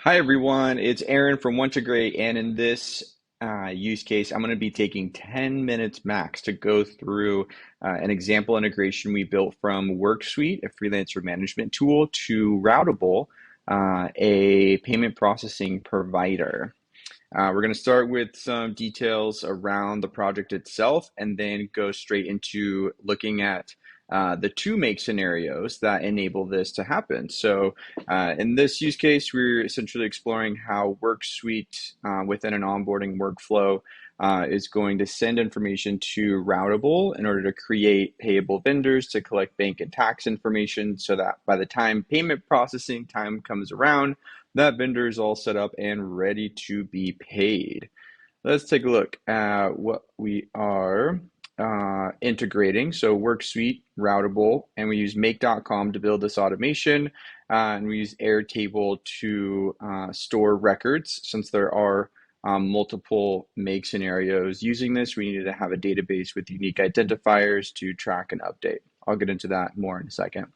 Hi everyone, it's Aaron from One to Great, and in this use case, I'm going to be taking 10 minutes max to go through an example integration we built from WorkSuite, a freelancer management tool, to Routable, a payment processing provider. We're going to start with some details around the project itself and then go straight into looking at the two make scenarios that enable this to happen. So in this use case, we're essentially exploring how WorkSuite within an onboarding workflow is going to send information to Routable in order to create payable vendors to collect bank and tax information so that by the time payment processing time comes around, that vendor is all set up and ready to be paid. Let's take a look at what we are integrating. So WorkSuite, Routable, and we use make.com to build this automation. And we use Airtable to store records since there are multiple make scenarios. Using this, we needed to have a database with unique identifiers to track and update. I'll get into that more in a second.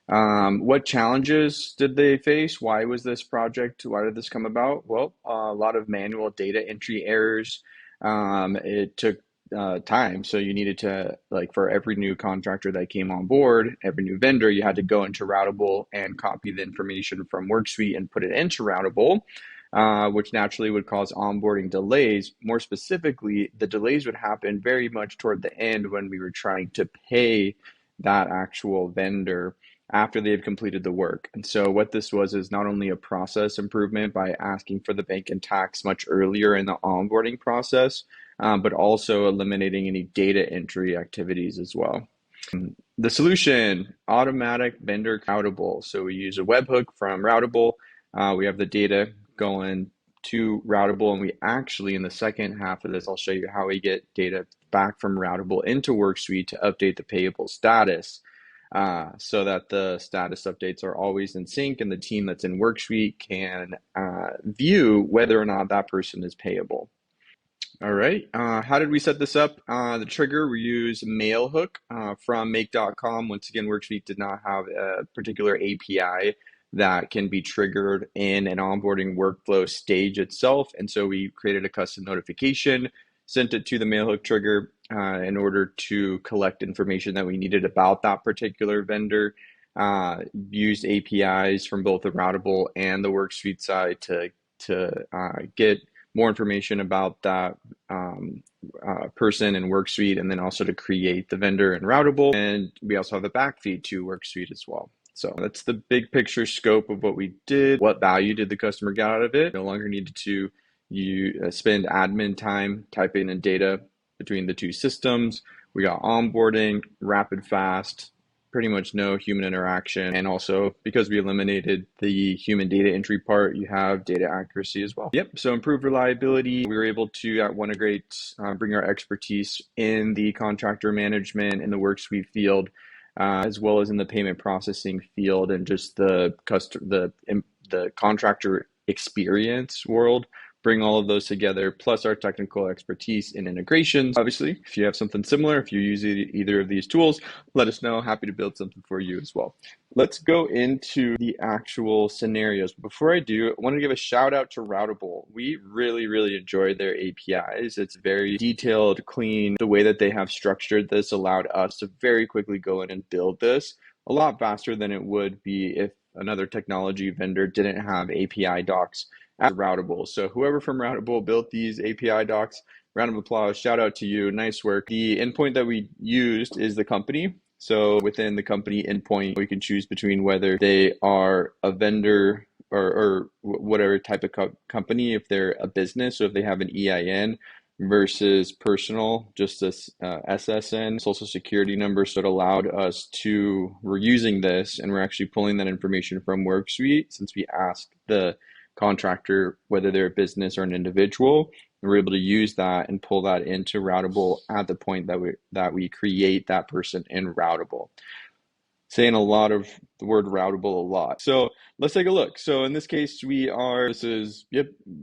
What challenges did they face? Why was this project? Why did this come about? Well, a lot of manual data entry errors. It took time. So you needed to, like, for every new contractor that came on board, every new vendor, you had to go into Routable and copy the information from WorkSuite and put it into Routable, which naturally would cause onboarding delays. More specifically, the delays would happen very much toward the end when we were trying to pay that actual vendor after they've completed the work. And so what this was is not only a process improvement by asking for the bank and tax much earlier in the onboarding process, but also eliminating any data entry activities as well. The solution, automatic vendor Routable. So we use a webhook from Routable. We have the data going to Routable, and we actually, in the second half of this, I'll show you how we get data back from Routable into WorkSuite to update the payable status. So that the status updates are always in sync and the team that's in WorkSuite can view whether or not that person is payable. All right, how did we set this up? The trigger, we use Mailhook from make.com. Once again, WorkSuite did not have a particular API that can be triggered in an onboarding workflow stage itself. And so we created a custom notification, sent it to the Mailhook trigger in order to collect information that we needed about that particular vendor. Used APIs from both the Routable and the WorkSuite side to get more information about that person in WorkSuite, and then also to create the vendor in Routable. And we also have a backfeed to WorkSuite as well. So that's the big picture scope of what we did. What value did the customer get out of it? No longer needed to spend admin time typing in data between the two systems. We got onboarding, rapid, fast, pretty much no human interaction. And also, because we eliminated the human data entry part, you have data accuracy as well. Yep, so improved reliability. We were able to, at OneGreat, bring our expertise in the contractor management in the WorkSuite field, as well as in the payment processing field and just the contractor experience world. Bring all of those together, plus our technical expertise in integrations. Obviously, if you have something similar, if you use either of these tools, let us know. Happy to build something for you as well. Let's go into the actual scenarios. Before I do, I want to give a shout out to Routable. We really, really enjoyed their APIs. It's very detailed, clean. The way that they have structured this allowed us to very quickly go in and build this a lot faster than it would be if another technology vendor didn't have API docs at Routable. So whoever from Routable built these API docs, round of applause, shout out to you, nice work. The endpoint that we used is the company. So within the company endpoint, we can choose between whether they are a vendor or whatever type of company, if they're a business, so if they have an EIN versus personal, just this SSN, social security number. So it allowed us to, we're using this and we're actually pulling that information from WorkSuite since we asked the contractor whether they're a business or an individual. And we're able to use that and pull that into Routable at the point that we create that person in Routable. Saying a lot of the word Routable a lot. So let's take a look. So in this case, this is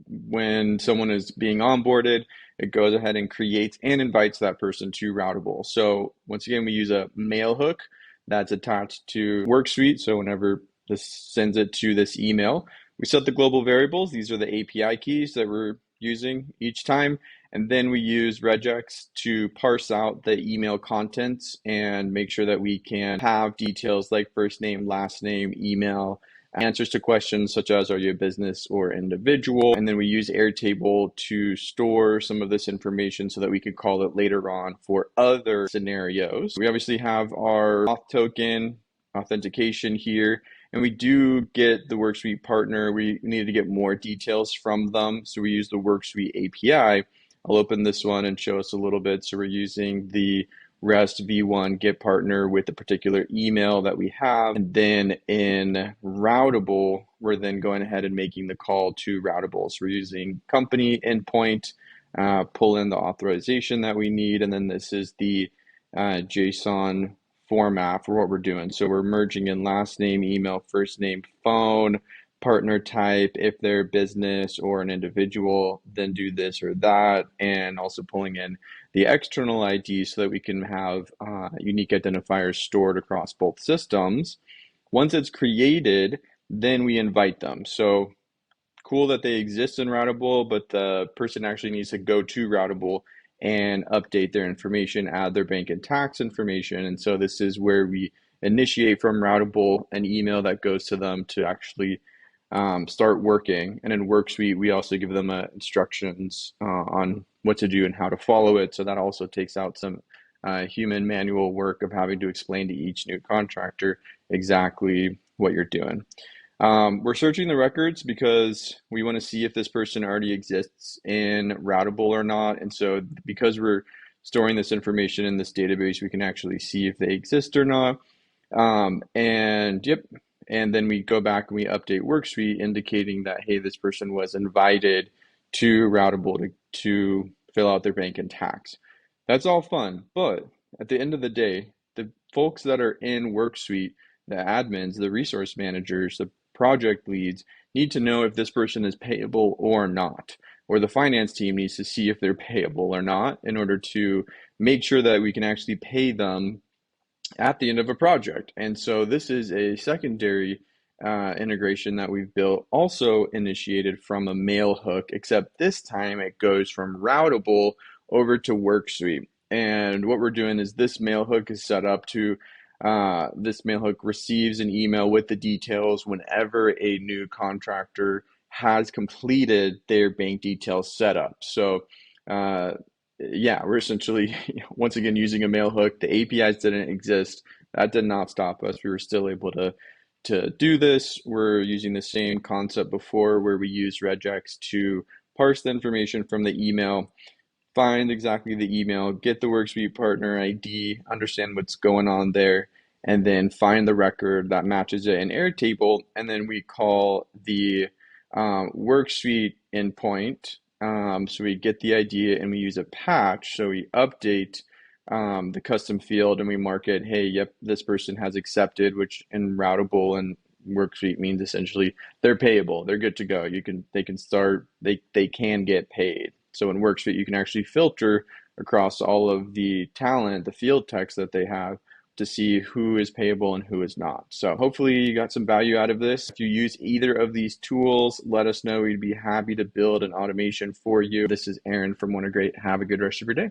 when someone is being onboarded, it goes ahead and creates and invites that person to Routable. So once again, we use a mail hook that's attached to WorkSuite. So whenever this sends it to this email, We set the global variables. These are the API keys that we're using each time. And then we use regex to parse out the email contents and make sure that we can have details like first name, last name, email, answers to questions such as, are you a business or individual? And then we use Airtable to store some of this information so that we could call it later on for other scenarios. We obviously have our auth token authentication here, and we do get the Worksuite partner. We needed to get more details from them, so we use the Worksuite API. I'll open this one and show us a little bit. So we're using the REST v1 get partner with the particular email that we have. And then in Routable, we're then going ahead and making the call to Routable. So we're using company endpoint, pull in the authorization that we need. And then this is the JSON format for what we're doing. So we're merging in last name, email, first name, phone, partner type, if they're a business or an individual, then do this or that, and also pulling in the external ID so that we can have unique identifiers stored across both systems. Once it's created, then we invite them. So cool that they exist in Routable, but the person actually needs to go to Routable and update their information, add their bank and tax information. And so this is where we initiate from Routable an email that goes to them to actually start working. And in Worksuite, we also give them instructions on what to do and how to follow it. So that also takes out some human manual work of having to explain to each new contractor exactly what you're doing. We're searching the records because we want to see if this person already exists in Routable or not. And so because we're storing this information in this database, we can actually see if they exist or not. And then we go back and we update Worksuite indicating that, hey, this person was invited to Routable to fill out their bank and tax. That's all fun, but at the end of the day, the folks that are in Worksuite, the admins, the resource managers, the project leads, need to know if this person is payable or not. Or the finance team needs to see if they're payable or not in order to make sure that we can actually pay them at the end of a project. And so this is a secondary integration that we've built, also initiated from a mail hook, except this time it goes from Routable over to Worksuite. And what we're doing is this mail hook is set up to, this mail hook receives an email with the details whenever a new contractor has completed their bank details setup. So yeah, we're essentially, once again, using a mail hook. The APIs didn't exist. That did not stop us. We were still able to do this. We're using the same concept before where we use regex to parse the information from the email, find exactly the email, get the Worksuite partner ID, understand what's going on there, and then find the record that matches it in Airtable. And then we call the Worksuite endpoint. So we get the ID and we use a patch. So we update the custom field and we mark it, hey, yep, this person has accepted, which in Routable and Worksuite means essentially they're payable, they're good to go. They can get paid. So in Worksuite, you can actually filter across all of the talent, the field text that they have, to see who is payable and who is not. So hopefully you got some value out of this. If you use either of these tools, let us know. We'd be happy to build an automation for you. This is Aaron from Wonder Great. Have a good rest of your day.